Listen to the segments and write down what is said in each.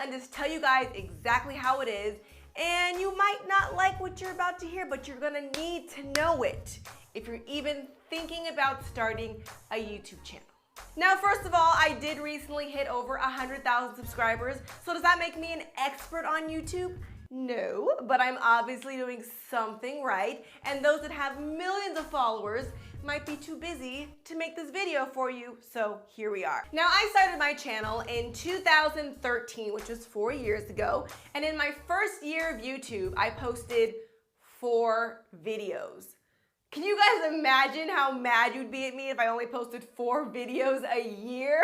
and just tell you guys exactly how it is. And you might not like what you're about to hear, but you're gonna need to know it if you're even thinking about starting a YouTube channel. Now, first of all, I did recently hit over 100,000 subscribers. So does that make me an expert on YouTube? No, but I'm obviously doing something right. And those that have millions of followers might be too busy to make this video for you, so here we are. Now, I started my channel in 2013, which was 4 years ago, and in my first year of YouTube, I posted 4 videos. Can you guys imagine how mad you'd be at me if I only posted 4 videos a year?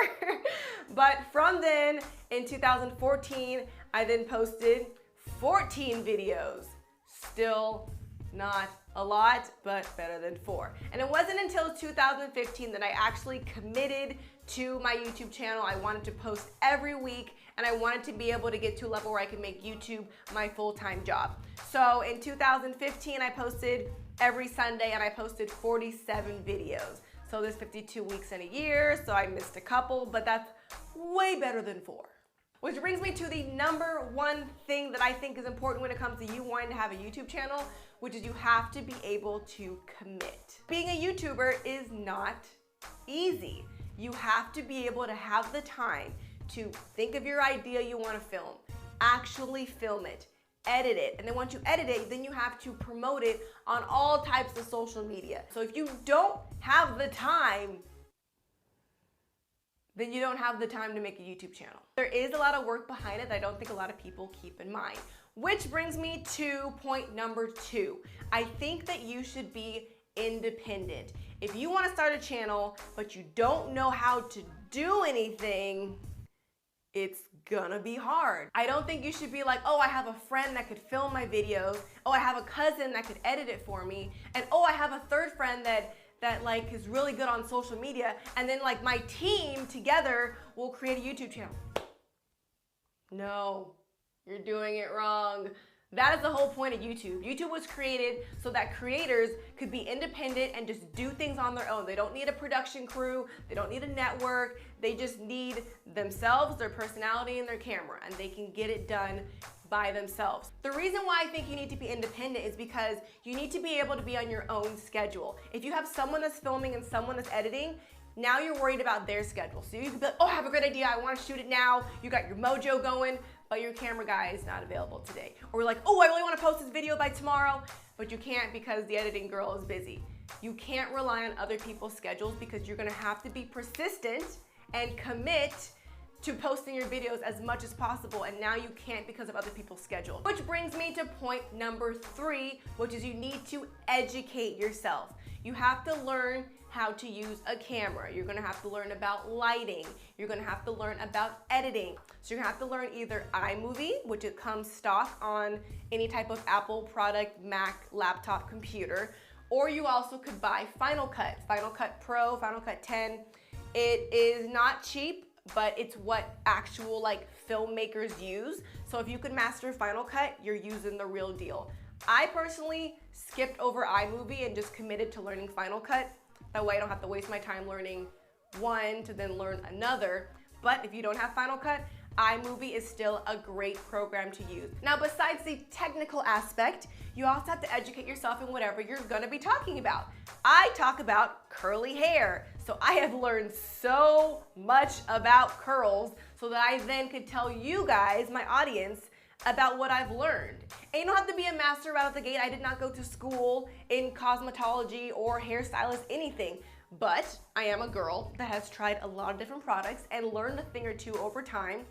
But from then, in 2014, I then posted 14 videos. Still not a lot, but better than 4. And it wasn't until 2015 that I actually committed to my YouTube channel. I wanted to post every week, and I wanted to be able to get to a level where I could make YouTube my full-time job. So in 2015, I posted every Sunday, and I posted 47 videos. So there's 52 weeks in a year, so I missed a couple, but that's way better than 4. Which brings me to the number one thing that I think is important when it comes to you wanting to have a YouTube channel, which is you have to be able to commit. Being a YouTuber is not easy. You have to be able to have the time to think of your idea you want to film, actually film it, edit it, and then once you edit it, then you have to promote it on all types of social media. So if you don't have the time, then you don't have the time to make a YouTube channel. There is a lot of work behind it that I don't think a lot of people keep in mind. Which brings me to point number 2. I think that you should be independent. If you want to start a channel, but you don't know how to do anything, it's gonna be hard. I don't think you should be like, oh, I have a friend that could film my videos. Oh, I have a cousin that could edit it for me. And oh, I have a third friend that like is really good on social media, and then like my team together will create a YouTube channel. No, you're doing it wrong. That is the whole point of YouTube. YouTube was created so that creators could be independent and just do things on their own. They don't need a production crew, they don't need a network, they just need themselves, their personality, and their camera, and they can get it done by themselves. The reason why I think you need to be independent is because you need to be able to be on your own schedule. If you have someone that's filming and someone that's editing, now you're worried about their schedule. So you can be like, oh, I have a great idea, I want to shoot it now. You got your mojo going, but your camera guy is not available today. Or like, oh, I really want to post this video by tomorrow, but you can't because the editing girl is busy. You can't rely on other people's schedules because you're gonna have to be persistent and commit to posting your videos as much as possible, and now you can't because of other people's schedule. Which brings me to point number 3, which is you need to educate yourself. You have to learn how to use a camera. You're gonna have to learn about lighting. You're gonna have to learn about editing. So you're gonna have to learn either iMovie, which it comes stock on any type of Apple product, Mac, laptop, computer, or you also could buy Final Cut, Final Cut Pro, Final Cut 10. It is not cheap, but it's what actual like filmmakers use. So if you could master Final Cut, you're using the real deal. I personally skipped over iMovie and just committed to learning Final Cut. That way I don't have to waste my time learning one to then learn another. But if you don't have Final Cut, iMovie is still a great program to use. Now, besides the technical aspect, you also have to educate yourself in whatever you're gonna be talking about. I talk about curly hair, so I have learned so much about curls so that I then could tell you guys, my audience, about what I've learned. And you don't have to be a master right out the gate. I did not go to school in cosmetology or hairstylist, anything. But I am a girl that has tried a lot of different products and learned a thing or two over time.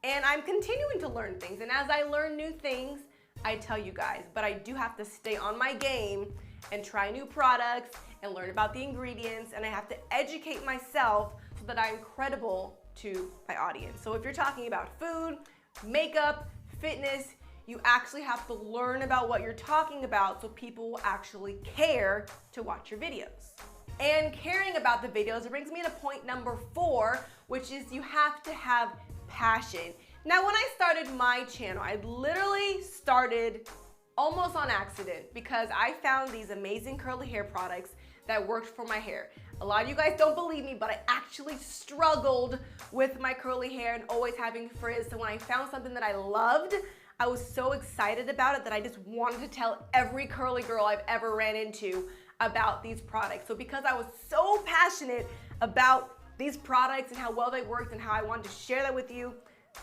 And I'm continuing to learn things. And as I learn new things, I tell you guys. But I do have to stay on my game and try new products and learn about the ingredients. And I have to educate myself so that I'm credible to my audience. So if you're talking about food, makeup, fitness, you actually have to learn about what you're talking about so people will actually care to watch your videos. And caring about the videos, it brings me to point number 4, which is you have to have passion. Now, when I started my channel, I literally started almost on accident, because I found these amazing curly hair products that worked for my hair. A lot of you guys don't believe me, but I actually struggled with my curly hair and always having frizz. So when I found something that I loved, I was so excited about it that I just wanted to tell every curly girl I've ever ran into about these products. So because I was so passionate about these products and how well they worked and how I wanted to share that with you,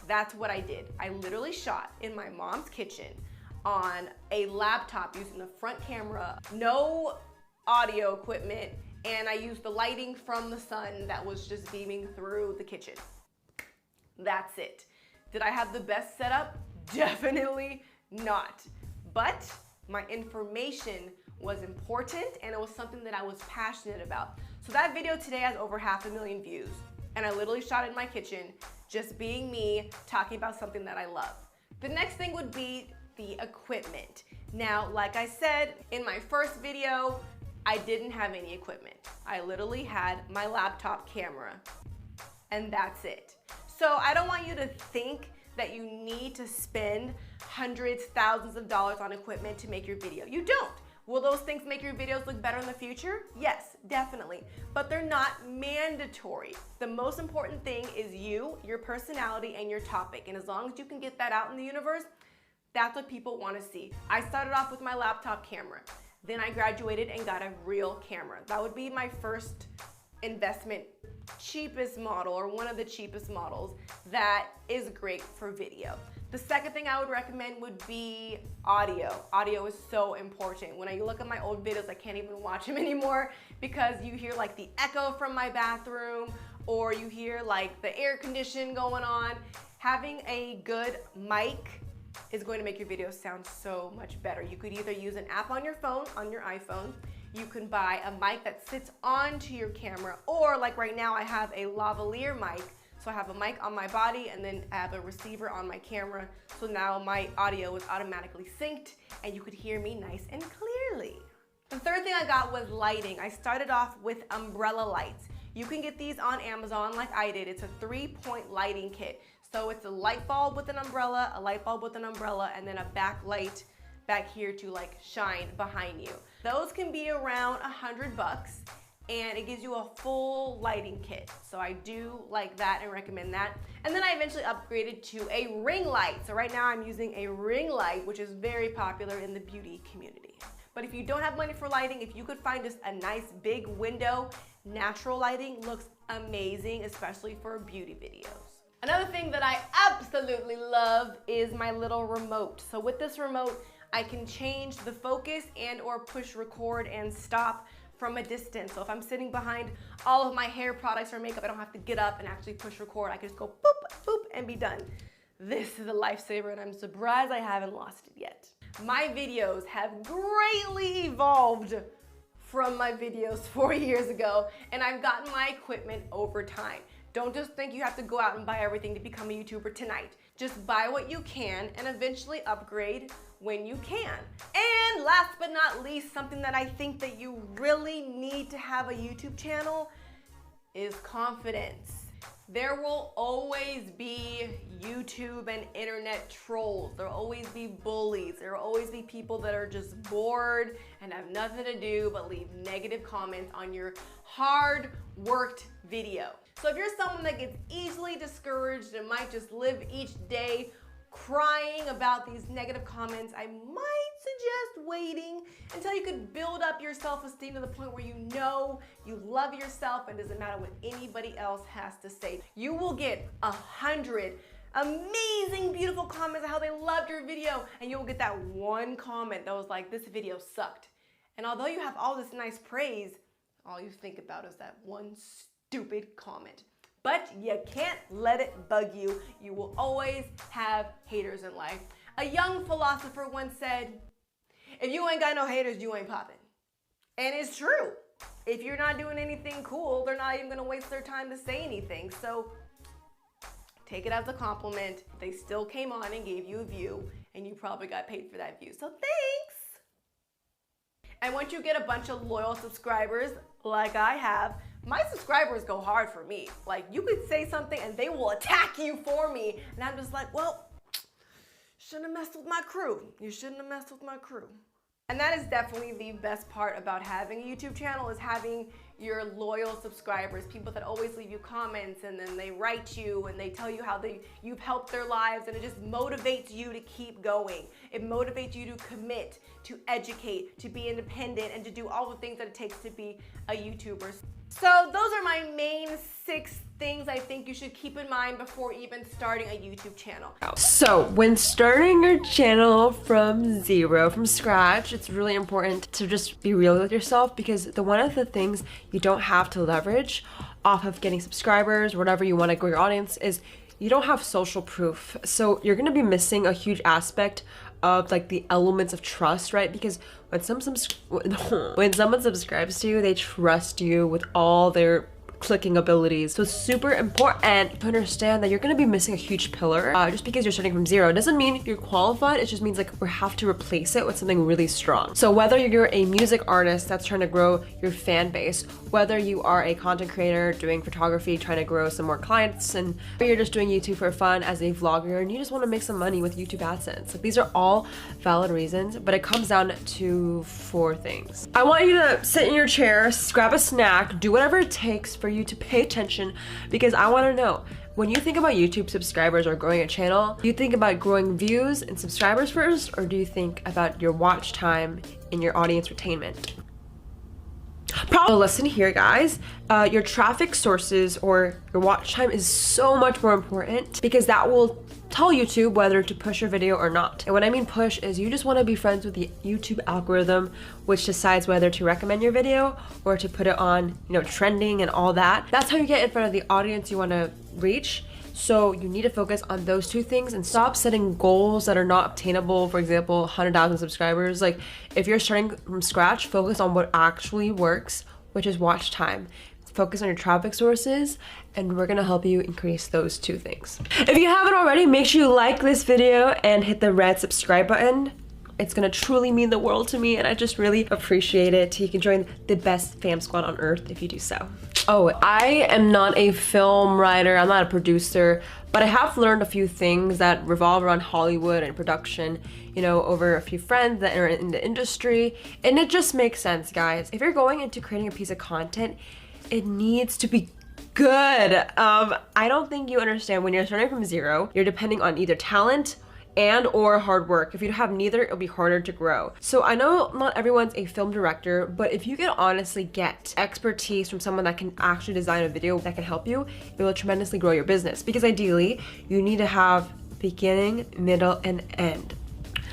that's what I did. I literally shot in my mom's kitchen on a laptop using the front camera, no audio equipment, and I used the lighting from the sun that was just beaming through the kitchen. That's it. Did I have the best setup? Definitely not. But my information was important and it was something that I was passionate about. So that video today has over 500,000 views, and I literally shot in my kitchen, just being me, talking about something that I love. The next thing would be the equipment. Now, like I said, in my first video, I didn't have any equipment. I literally had my laptop camera, and that's it. So I don't want you to think that you need to spend hundreds, thousands of dollars on equipment to make your video. You don't. Will those things make your videos look better in the future? Yes, definitely, but they're not mandatory. The most important thing is you, your personality, and your topic, and as long as you can get that out in the universe, that's what people want to see. I started off with my laptop camera. Then I graduated and got a real camera. That would be my first investment, cheapest model, or one of the cheapest models that is great for video. The second thing I would recommend would be audio. Audio is so important. When I look at my old videos, I can't even watch them anymore because you hear like the echo from my bathroom, or you hear like the air condition going on. Having a good mic is going to make your videos sound so much better. You could either use an app on your phone, on your iPhone. You can buy a mic that sits onto your camera, or like right now I have a lavalier mic. So I have a mic on my body and then I have a receiver on my camera. So now my audio is automatically synced and you could hear me nice and clearly. The third thing I got was lighting. I started off with umbrella lights. You can get these on Amazon like I did. It's a 3-point lighting kit. So it's a light bulb with an umbrella, a light bulb with an umbrella, and then a backlight back here to like shine behind you. Those can be around $100. And it gives you a full lighting kit. So I do like that and recommend that. And then I eventually upgraded to a ring light. So right now I'm using a ring light, which is very popular in the beauty community. But if you don't have money for lighting, if you could find just a nice big window, natural lighting looks amazing, especially for beauty videos. Another thing that I absolutely love is my little remote. So with this remote, I can change the focus and or push record and stop from a distance. So if I'm sitting behind all of my hair products or makeup, I don't have to get up and actually push record. I can just go boop, boop, and be done. This is a lifesaver and I'm surprised I haven't lost it yet. My videos have greatly evolved from my videos 4 years ago, and I've gotten my equipment over time. Don't just think you have to go out and buy everything to become a YouTuber tonight. Just buy what you can and eventually upgrade when you can. And last but not least, something that I think that you really need to have a YouTube channel is confidence. There will always be YouTube and internet trolls. There will always be bullies. There will always be people that are just bored and have nothing to do but leave negative comments on your hard worked video. So if you're someone that gets easily discouraged and might just live each day crying about these negative comments, I might suggest waiting until you could build up your self-esteem to the point where you know you love yourself and it doesn't matter what anybody else has to say. You will get 100 amazing, beautiful comments on how they loved your video, and you'll get that one comment that was like, this video sucked. And although you have all this nice praise, all you think about is that one stupid comment. But you can't let it bug you. You will always have haters in life. A young philosopher once said, if you ain't got no haters, you ain't popping. And it's true. If you're not doing anything cool, they're not even gonna waste their time to say anything. So take it as a compliment. They still came on and gave you a view, and you probably got paid for that view. So thanks. And once you get a bunch of loyal subscribers, like I have, my subscribers go hard for me. Like, you could say something and they will attack you for me. And I'm just like, well, shouldn't have messed with my crew. You shouldn't have messed with my crew. And that is definitely the best part about having a YouTube channel, is having your loyal subscribers, people that always leave you comments and then they write you and they tell you how you've helped their lives, and it just motivates you to keep going. It motivates you to commit, to educate, to be independent, and to do all the things that it takes to be a YouTuber. So those are my main 6 things I think you should keep in mind before even starting a YouTube channel. So when starting your channel from zero, from scratch, it's really important to just be real with yourself, because one of the things you don't have to leverage off of getting subscribers, whatever you want to grow your audience, is you don't have social proof. So you're going to be missing a huge aspect of like the elements of trust, right? Because when someone subscribes to you, they trust you with all their clicking abilities. So it's super important to understand that you're going to be missing a huge pillar. Just because you're starting from zero, it doesn't mean you're qualified. It just means like we have to replace it with something really strong. So whether you're a music artist that's trying to grow your fan base, whether you are a content creator doing photography, trying to grow some more clients, and you're just doing YouTube for fun as a vlogger and you just want to make some money with YouTube AdSense, like these are all valid reasons, but it comes down to 4 things. I want you to sit in your chair, grab a snack, do whatever it takes for you to pay attention, because I want to know, when you think about YouTube subscribers or growing a channel, do you think about growing views and subscribers first, or do you think about your watch time and your audience retainment? Probably listen here, guys. Your traffic sources or your watch time is so much more important, because that will tell YouTube whether to push your video or not. And what I mean push is you just want to be friends with the YouTube algorithm, which decides whether to recommend your video or to put it on, trending and all that. That's how you get in front of the audience you want to reach. So you need to focus on those 2 things and stop setting goals that are not obtainable. For example, 100,000 subscribers. Like if you're starting from scratch, focus on what actually works, which is watch time. Focus on your traffic sources, and we're gonna help you increase those 2 things. If you haven't already, make sure you like this video and hit the red subscribe button. It's gonna truly mean the world to me, and I just really appreciate it. You can join the best fam squad on earth if you do so. Oh, I am not a film writer, I'm not a producer, but I have learned a few things that revolve around Hollywood and production, over a few friends that are in the industry, and it just makes sense, guys. If you're going into creating a piece of content, it needs to be good. I don't think you understand, when you're starting from zero, you're depending on either talent and or hard work. If you have neither, it'll be harder to grow. So I know not everyone's a film director, but if you can honestly get expertise from someone that can actually design a video that can help you, it will tremendously grow your business, because ideally you need to have beginning, middle, and end.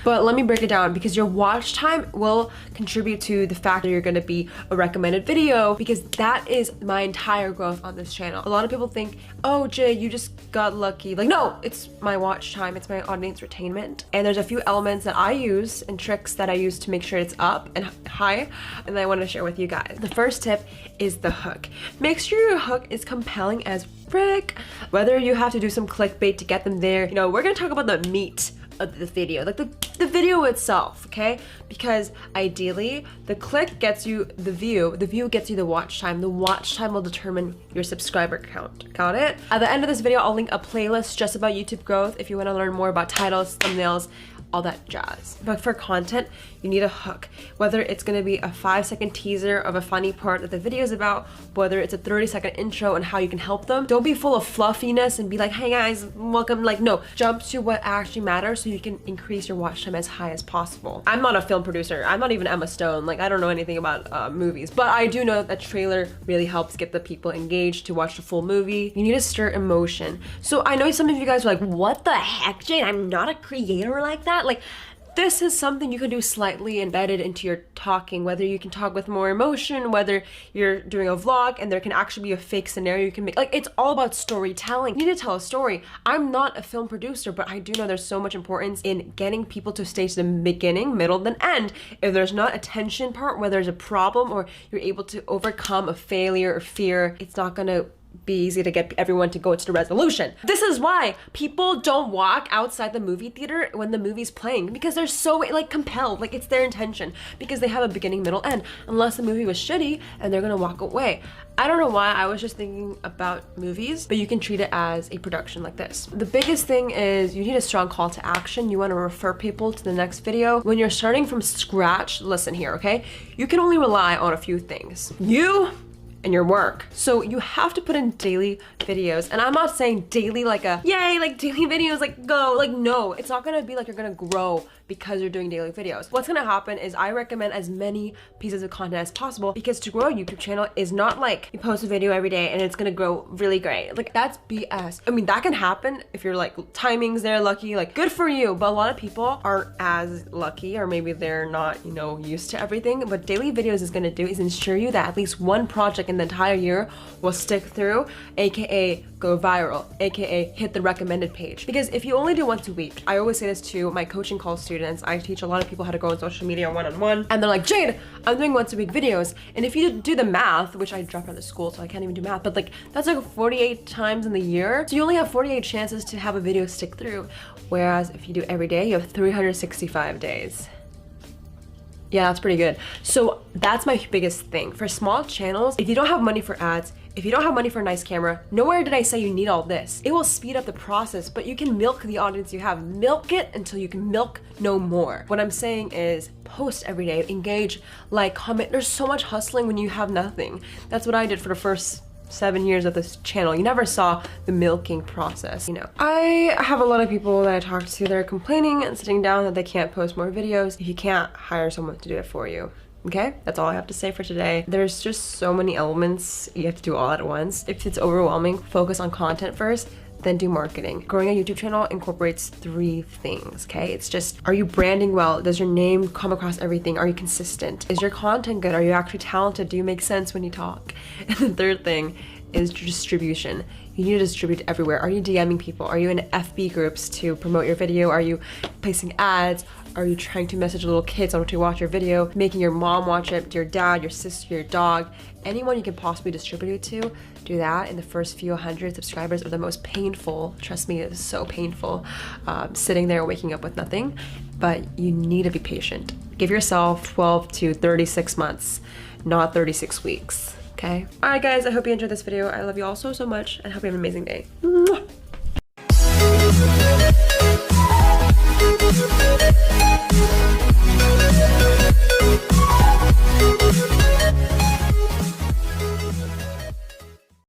But let me break it down, because your watch time will contribute to the fact that you're gonna be a recommended video, because that is my entire growth on this channel. A lot of people think, oh, Jade, you just got lucky. Like, no, it's my watch time, it's my audience retainment. And there's a few elements that I use and tricks that I use to make sure it's up and high, and I wanna share with you guys. The first tip is the hook. Make sure your hook is compelling as frick. Whether you have to do some clickbait to get them there, we're gonna talk about the meat of the video, like the video itself, okay? Because ideally the click gets you the view gets you the watch time will determine your subscriber count. Got it? At the end of this video, I'll link a playlist just about YouTube growth if you want to learn more about titles, thumbnails, all that jazz. But for content, you need a hook. Whether it's gonna be a 5-second teaser of a funny part that the video is about, whether it's a 30-second intro and how you can help them. Don't be full of fluffiness and be like, hey guys, welcome. Like, no, jump to what actually matters so you can increase your watch time as high as possible. I'm not a film producer. I'm not even Emma Stone. Like, I don't know anything about movies, but I do know that trailer really helps get the people engaged to watch the full movie. You need to stir emotion. So I know some of you guys are like, what the heck, Jade? I'm not a creator like that. Like, this is something you can do slightly embedded into your talking, whether you can talk with more emotion, whether you're doing a vlog and there can actually be a fake scenario you can make. Like, it's all about storytelling. You need to tell a story. I'm not a film producer, but I do know there's so much importance in getting people to stay to the beginning, middle, then end. If there's not a tension part where there's a problem or you're able to overcome a failure or fear, it's not gonna be easy to get everyone to go to the resolution. This is why people don't walk outside the movie theater when the movie's playing, because they're so like compelled, like it's their intention, because they have a beginning, middle, end, unless the movie was shitty and they're gonna walk away. I don't know why, I was just thinking about movies, but you can treat it as a production like this. The biggest thing is you need a strong call to action. You want to refer people to the next video. When you're starting from scratch, listen here, okay? You can only rely on a few things. You and your work. So you have to put in daily videos. And I'm not saying daily like a, yay, like daily videos, like go, like no. It's not gonna be like you're gonna grow because you're doing daily videos. What's gonna happen is I recommend as many pieces of content as possible, because to grow a YouTube channel is not like you post a video every day and it's gonna grow really great. Like that's BS. I mean, that can happen if you're like timings there, lucky, like good for you. But a lot of people aren't as lucky, or maybe they're not, you know, used to everything. What daily videos is gonna do is ensure you that at least one project in the entire year will stick through, aka go viral, aka hit the recommended page. Because if you only do once a week, I always say this to my coaching call students, I teach a lot of people how to grow on social media one-on-one, and they're like, Jade, I'm doing once a week videos. And if you do the math, which I dropped out of school, so I can't even do math, but like that's like 48 times in the year. So you only have 48 chances to have a video stick through. Whereas if you do every day, you have 365 days. Yeah, that's pretty good. So that's my biggest thing. For small channels, if you don't have money for ads, if you don't have money for a nice camera, nowhere did I say you need all this. It will speed up the process, but you can milk the audience you have. Milk it until you can milk no more. What I'm saying is post every day, engage, like, comment. There's so much hustling when you have nothing. That's what I did for the first 7 years of this channel. You never saw the milking process, you know. I have a lot of people that I talk to that are complaining and sitting down that they can't post more videos. If you can't, hire someone to do it for you. Okay, that's all I have to say for today. There's just so many elements you have to do all at once. If it's overwhelming, focus on content first, then do marketing. Growing a YouTube channel incorporates 3 things, okay? It's just, are you branding well? Does your name come across everything? Are you consistent? Is your content good? Are you actually talented? Do you make sense when you talk? And the third thing is distribution. You need to distribute everywhere. Are you DMing people? Are you in FB groups to promote your video? Are you placing ads? Are you trying to message little kids on to watch your video? Making your mom watch it, your dad, your sister, your dog, anyone you can possibly distribute it to, do that. In the first few 100 subscribers are the most painful. Trust me, it is so painful, sitting there waking up with nothing, but you need to be patient. Give yourself 12 to 36 months, not 36 weeks, okay? All right, guys, I hope you enjoyed this video. I love you all so much and hope you have an amazing day.